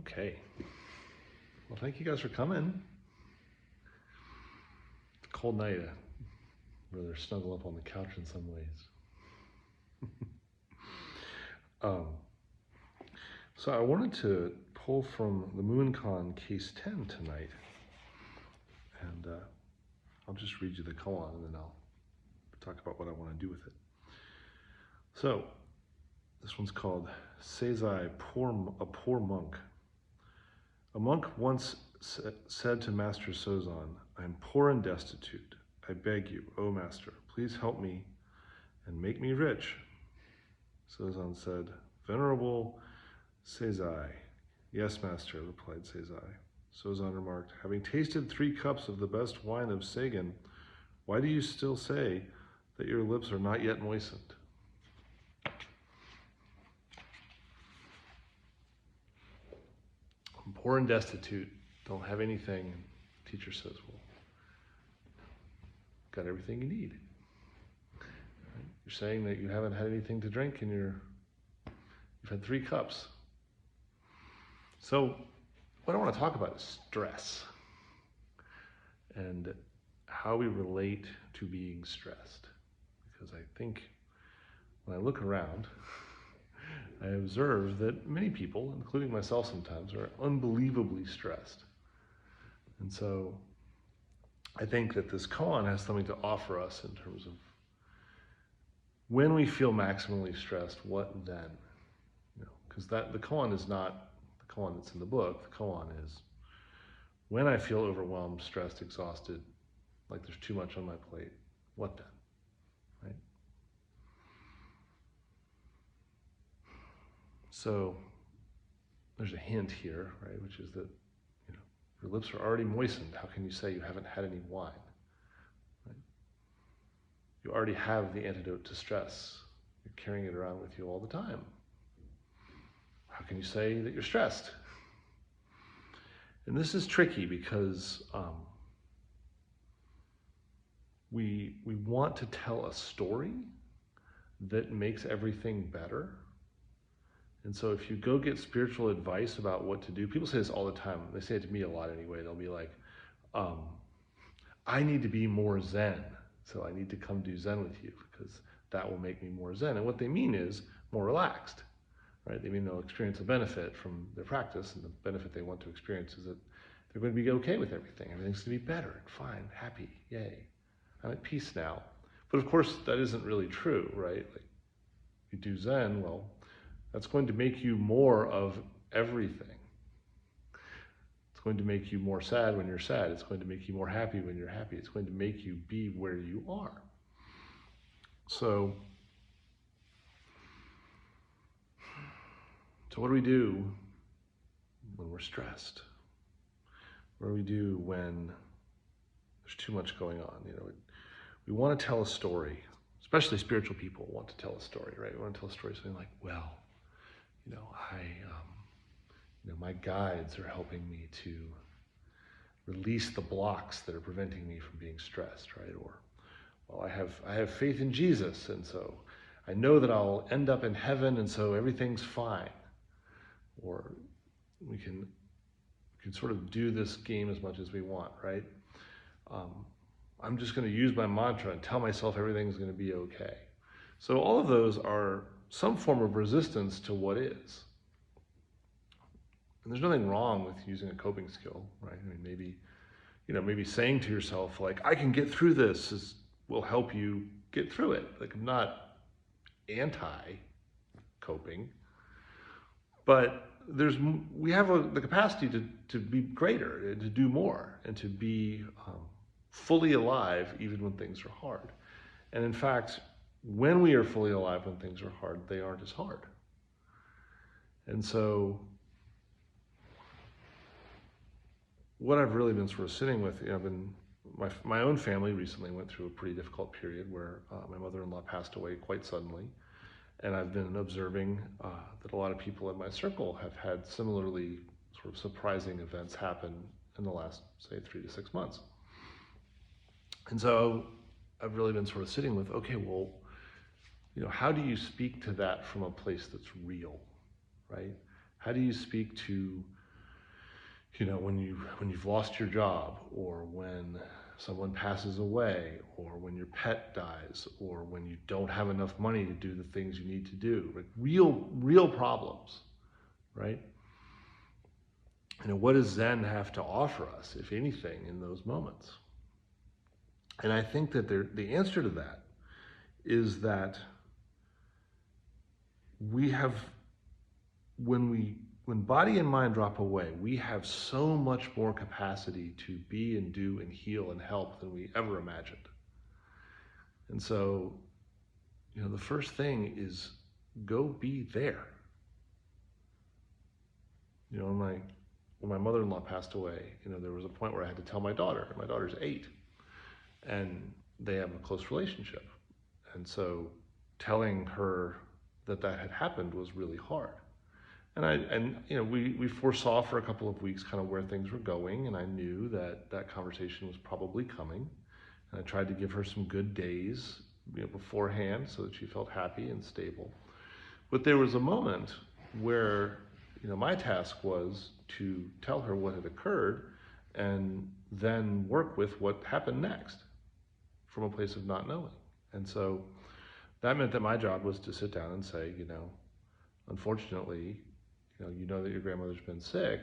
Okay. Well, thank you guys for coming. It's a cold night. I'd rather snuggle up on the couch in some ways. So I wanted to pull from the Mumonkan case 10 tonight. And I'll just read you the koan and then I'll talk about what I want to do with it. So this one's called Seizai, a Poor Monk. A monk once said to Master Sozan, "I am poor and destitute. I beg you, O Master, please help me and make me rich." Sozan said, "Venerable Seizai." "Yes, Master," replied Seizai. Sozan remarked, "Having tasted 3 cups of the best wine of Sagan, why do you still say that your lips are not yet moistened?" I'm poor and destitute, don't have anything. The teacher says, "Well, got everything you need. You're saying that you haven't had anything to drink and you've had 3 cups. So what I want to talk about is stress and how we relate to being stressed. Because I think when I look around, I observe that many people, including myself sometimes, are unbelievably stressed. And so I think that this koan has something to offer us in terms of when we feel maximally stressed, what then? Because the koan is not the koan that's in the book. The koan is when I feel overwhelmed, stressed, exhausted, like there's too much on my plate, what then? Right? So there's a hint here, right, which is that your lips are already moistened. How can you say you haven't had any wine? Right? You already have the antidote to stress. You're carrying it around with you all the time. How can you say that you're stressed? And this is tricky because we want to tell a story that makes everything better. And so if you go get spiritual advice about what to do, people say this all the time. They say it to me a lot anyway. They'll be like, I need to be more Zen. So I need to come do Zen with you because that will make me more Zen. And what they mean is more relaxed, right? They mean they'll experience a benefit from their practice, and the benefit they want to experience is that they're going to be okay with everything. Everything's going to be better and fine, happy, yay. I'm at peace now. But of course, that isn't really true, right? Like, you do Zen, well, that's going to make you more of everything. It's going to make you more sad when you're sad. It's going to make you more happy when you're happy. It's going to make you be where you are. So what do we do when we're stressed? What do we do when there's too much going on? We want to tell a story, especially spiritual people want to tell a story, right? We want to tell a story something like, well, my guides are helping me to release the blocks that are preventing me from being stressed, right? Or, well, I have faith in Jesus, and so I know that I'll end up in heaven, and so everything's fine. Or we can sort of do this game as much as we want, right? I'm just going to use my mantra and tell myself everything's going to be okay. So all of those are some form of resistance to what is. And there's nothing wrong with using a coping skill, right? I mean, maybe saying to yourself, like, I can get through this will help you get through it. Like, I'm not anti-coping, but we have the capacity to be greater, to do more, and to be fully alive even when things are hard. And in fact, when we are fully alive when things are hard, they aren't as hard. And so what I've really been sort of sitting with, my own family recently went through a pretty difficult period where my mother-in-law passed away quite suddenly. And I've been observing that a lot of people in my circle have had similarly sort of surprising events happen in the last, say, 3 to 6 months. And so I've really been sort of sitting with, okay, well, how do you speak to that from a place that's real, right? How do you speak to When you've lost your job, or when someone passes away, or when your pet dies, or when you don't have enough money to do the things you need to do, like real problems, right? What does Zen have to offer us, if anything, in those moments? And I think that the answer to that is that we have, when body and mind drop away, we have so much more capacity to be and do and heal and help than we ever imagined. And so, the first thing is go be there. When my mother-in-law passed away, there was a point where I had to tell my daughter's 8, and they have a close relationship. And so telling her that had happened was really hard. And we foresaw for a couple of weeks kind of where things were going, and I knew that conversation was probably coming. And I tried to give her some good days, beforehand, so that she felt happy and stable. But there was a moment where, my task was to tell her what had occurred and then work with what happened next from a place of not knowing. And so that meant that my job was to sit down and say, unfortunately, that your grandmother's been sick,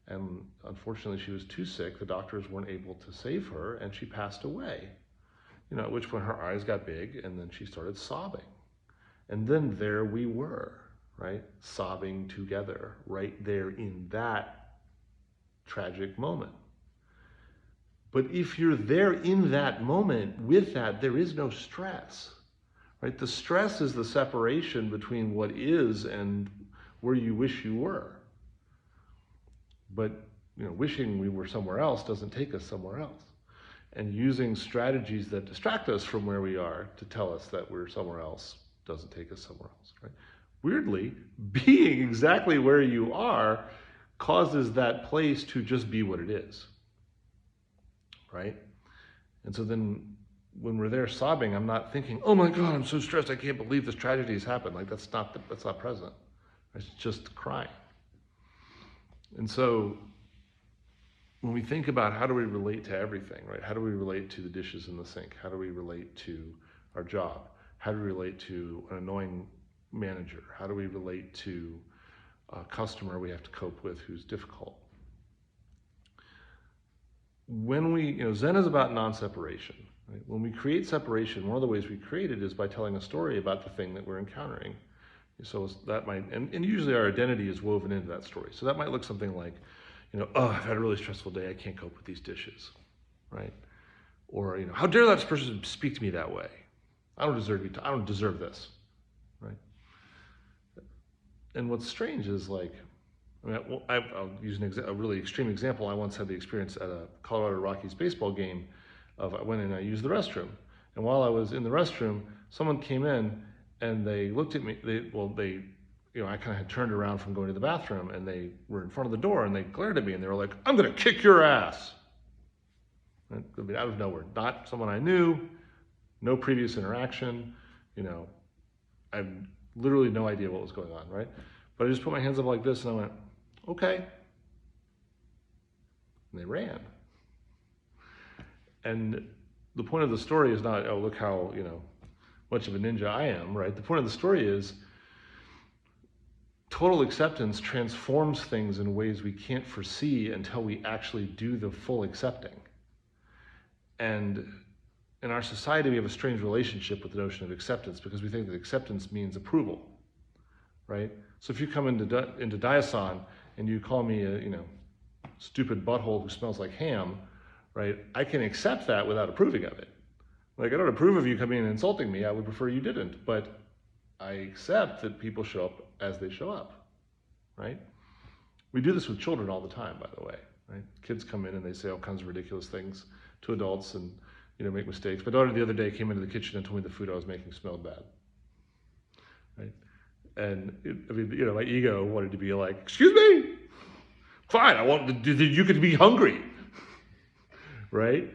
and unfortunately she was too sick. The doctors weren't able to save her, and she passed away. At which point her eyes got big, and then she started sobbing. And then there we were, right? Sobbing together, right there in that tragic moment. But if you're there in that moment with that, there is no stress, right? The stress is the separation between what is and where you wish you were. But, wishing we were somewhere else doesn't take us somewhere else. And using strategies that distract us from where we are to tell us that we're somewhere else doesn't take us somewhere else, right? Weirdly, being exactly where you are causes that place to just be what it is, right? And so then when we're there sobbing, I'm not thinking, oh my God, I'm so stressed, I can't believe this tragedy has happened. Like that's not present. It's just crying. And so when we think about how do we relate to everything, right? How do we relate to the dishes in the sink? How do we relate to our job? How do we relate to an annoying manager? How do we relate to a customer we have to cope with who's difficult? When we, Zen is about non-separation. Right? When we create separation, one of the ways we create it is by telling a story about the thing that we're encountering. So that might, and usually our identity is woven into that story. So that might look something like, oh, I've had a really stressful day, I can't cope with these dishes, right? Or, how dare that person speak to me that way? I don't deserve this, right? And what's strange is I'll use a really extreme example. I once had the experience at a Colorado Rockies baseball game of I went and I used the restroom. And while I was in the restroom, someone came in and they looked at me. I kind of had turned around from going to the bathroom, and they were in front of the door, and they glared at me, and they were like, "I'm going to kick your ass." Out of nowhere, not someone I knew, no previous interaction. I have literally no idea what was going on, right? But I just put my hands up like this, and I went, "Okay," and they ran. And the point of the story is not, oh, look how much of a ninja I am, right? The point of the story is total acceptance transforms things in ways we can't foresee until we actually do the full accepting. And in our society, we have a strange relationship with the notion of acceptance because we think that acceptance means approval, right? So if you come into Dayasan and you call me a stupid butthole who smells like ham, right? I can accept that without approving of it. Like, I don't approve of you coming and insulting me. I would prefer you didn't. But I accept that people show up as they show up, right? We do this with children all the time, by the way, right? Kids come in and they say all kinds of ridiculous things to adults and, make mistakes. My daughter the other day came into the kitchen and told me the food I was making smelled bad, right? And my ego wanted to be like, excuse me? Fine, you could be hungry, right?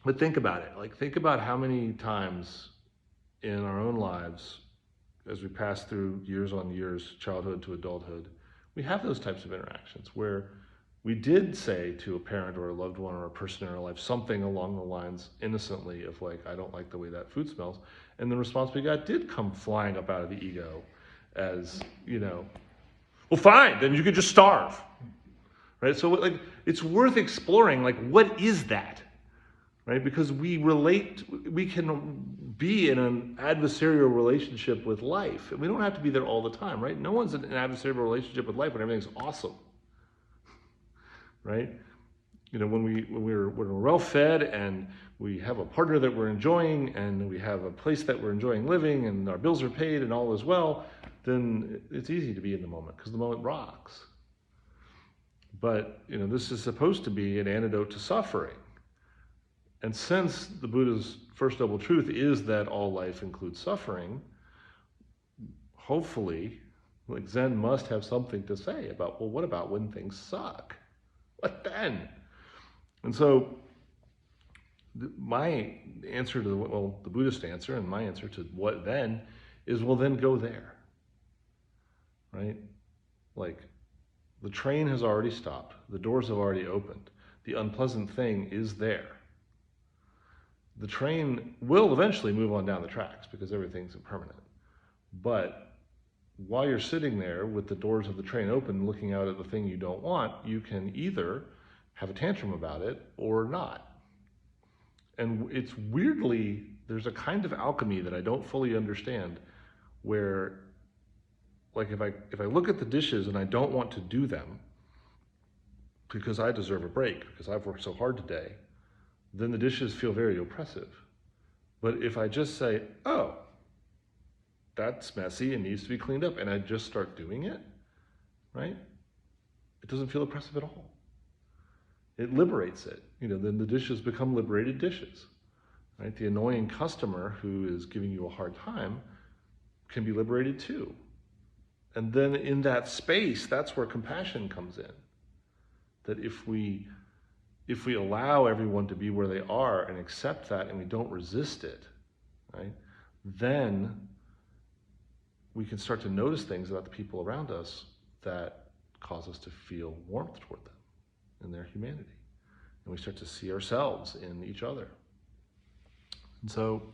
But think about it. Think about how many times in our own lives, as we pass through years on years, childhood to adulthood, we have those types of interactions where we did say to a parent or a loved one or a person in our life something along the lines innocently of like, I don't like the way that food smells. And the response we got did come flying up out of the ego as, well, fine, then you could just starve. Right? So like, it's worth exploring, like, what is that? Right? Because we can be in an adversarial relationship with life. And we don't have to be there all the time, right? No one's in an adversarial relationship with life when everything's awesome. Right? When we're well fed and we have a partner that we're enjoying and we have a place that we're enjoying living and our bills are paid and all is well, then it's easy to be in the moment because the moment rocks. But, this is supposed to be an antidote to suffering. And since the Buddha's first noble truth is that all life includes suffering, hopefully, like Zen must have something to say about, well, what about when things suck? What then? And so my answer to the Buddhist answer and my answer to what then is, well, then go there. Right? Like, the train has already stopped. The doors have already opened. The unpleasant thing is there. The train will eventually move on down the tracks because everything's impermanent. But while you're sitting there with the doors of the train open, looking out at the thing you don't want, you can either have a tantrum about it or not. And it's weirdly, there's a kind of alchemy that I don't fully understand where, like, if I look at the dishes and I don't want to do them because I deserve a break, because I've worked so hard today, then the dishes feel very oppressive. But if I just say, oh, that's messy and needs to be cleaned up, and I just start doing it, right? It doesn't feel oppressive at all. It liberates it. Then the dishes become liberated dishes, right? The annoying customer who is giving you a hard time can be liberated too. And then in that space, that's where compassion comes in. That if we allow everyone to be where they are and accept that and we don't resist it, right, then we can start to notice things about the people around us that cause us to feel warmth toward them and their humanity. And we start to see ourselves in each other. And so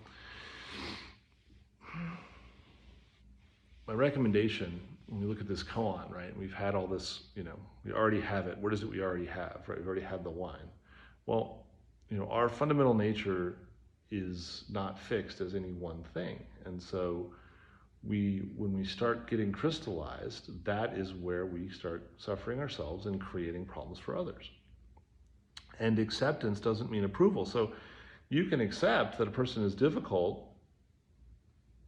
my recommendation, when we look at this koan, right, we've had all this, we already have it. What is it we already have, right? We've already had the wine. Well, our fundamental nature is not fixed as any one thing. And so when we start getting crystallized, that is where we start suffering ourselves and creating problems for others. And acceptance doesn't mean approval. So you can accept that a person is difficult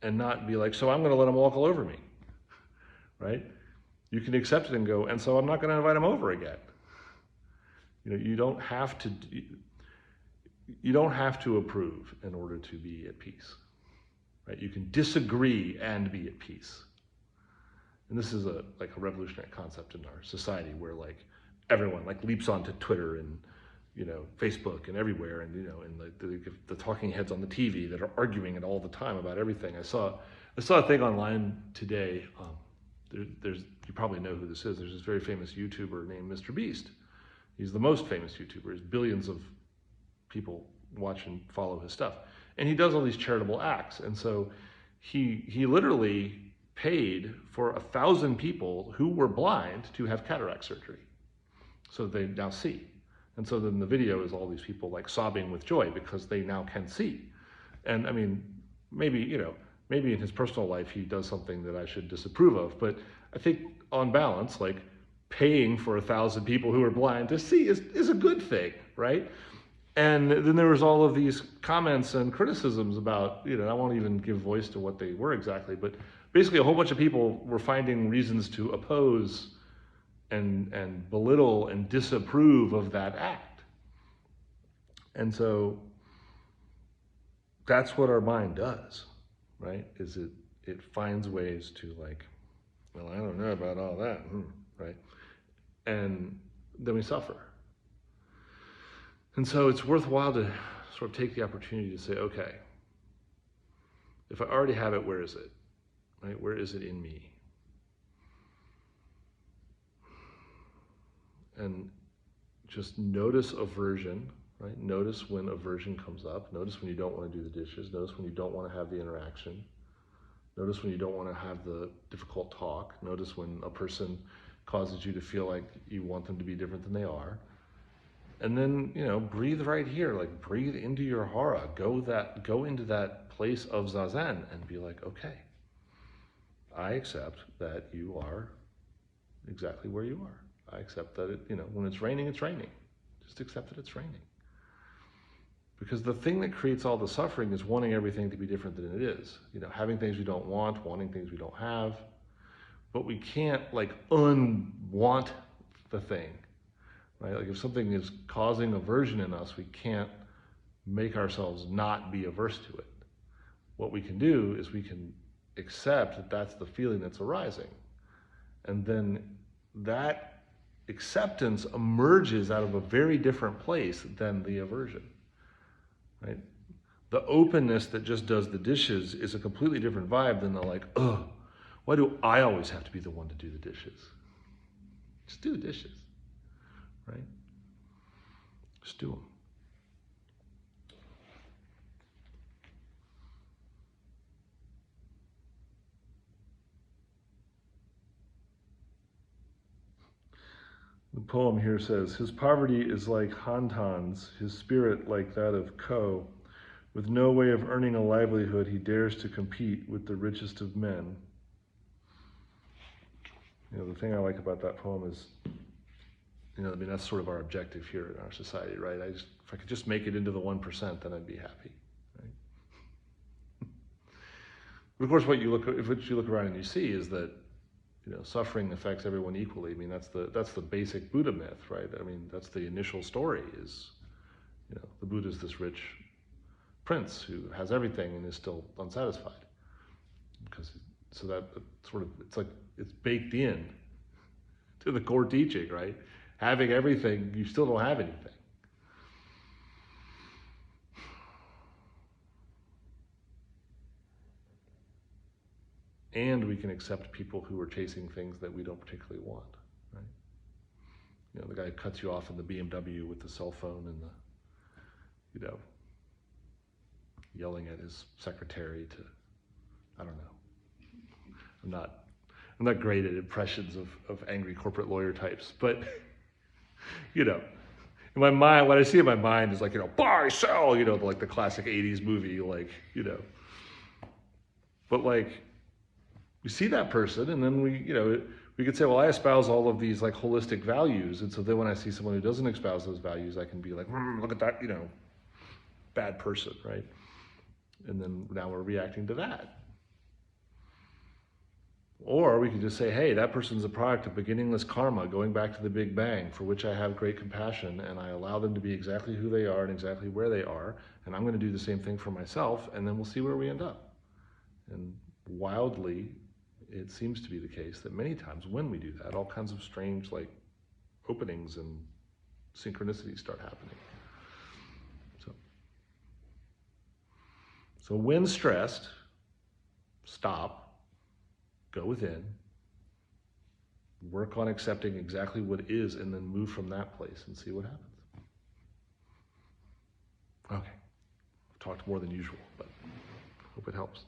and not be like, so I'm going to let them walk all over me, right? You can accept it and go, and so I'm not going to invite them over again. You don't have to approve in order to be at peace, right? You can disagree and be at peace. And this is a revolutionary concept in our society where everyone leaps onto Twitter and Facebook and everywhere, and the talking heads on the TV that are arguing it all the time about everything. I saw a thing online today. You probably know who this is. There's this very famous YouTuber named Mr. Beast. He's the most famous YouTuber. There's billions of people watch and follow his stuff, and he does all these charitable acts. And so he literally paid for 1,000 people who were blind to have cataract surgery, so they now see. And so then the video is all these people sobbing with joy because they now can see. And I mean, maybe in his personal life he does something that I should disapprove of, but I think on balance, paying for 1,000 people who are blind to see is a good thing, right? And then there was all of these comments and criticisms about, I won't even give voice to what they were exactly, but basically a whole bunch of people were finding reasons to oppose and belittle and disapprove of that act. And so that's what our mind does, right? Is it finds ways to well, I don't know about all that, right? And then we suffer. And so it's worthwhile to sort of take the opportunity to say, okay, if I already have it, where is it? Right? Where is it in me? and just notice aversion, right? Notice when aversion comes up. Notice when you don't want to do the dishes. Notice when you don't want to have the interaction. Notice when you don't want to have the difficult talk. Notice when a person causes you to feel like you want them to be different than they are. And then, breathe right here, like breathe into your hara. Go into that place of zazen and be like, okay, I accept that you are exactly where you are. I accept that when it's raining, it's raining. Just accept that it's raining. Because the thing that creates all the suffering is wanting everything to be different than it is. Having things we don't want, wanting things we don't have. But we can't unwant the thing, right? Like if something is causing aversion in us, we can't make ourselves not be averse to it. What we can do is we can accept that that's the feeling that's arising. And then that acceptance emerges out of a very different place than the aversion, right? The openness that just does the dishes is a completely different vibe than the ugh, why do I always have to be the one to do the dishes? Just do the dishes, right? Just do them. The poem here says, his poverty is like Hantan's, his spirit like that of Ko. With no way of earning a livelihood, he dares to compete with the richest of men. The thing I like about that poem is, that's sort of our objective here in our society, right? If I could just make it into the 1%, then I'd be happy, right? But of course, what you look around and you see is that, suffering affects everyone equally. That's the basic Buddha myth, right? That's the initial story is, the Buddha's this rich prince who has everything and is still unsatisfied. It's baked in to the core teaching, right? Having everything, you still don't have anything. And we can accept people who are chasing things that we don't particularly want, right? The guy who cuts you off in the BMW with the cell phone and the, yelling at his secretary to, I don't know. I'm not great at impressions of angry corporate lawyer types, but, in my mind, what I see in my mind is buy, sell, the classic 80s movie, But we see that person, and then we could say, well, I espouse all of these holistic values, and so then when I see someone who doesn't espouse those values, I can be like, look at that, bad person, right? And then now we're reacting to that. Or we could just say, hey, that person's a product of beginningless karma going back to the Big Bang, for which I have great compassion, and I allow them to be exactly who they are and exactly where they are, and I'm going to do the same thing for myself, and then we'll see where we end up. And wildly, it seems to be the case that many times when we do that, all kinds of strange openings and synchronicities start happening. So when stressed, stop, go within, work on accepting exactly what is, and then move from that place and see what happens. Okay, I've talked more than usual, but hope it helps.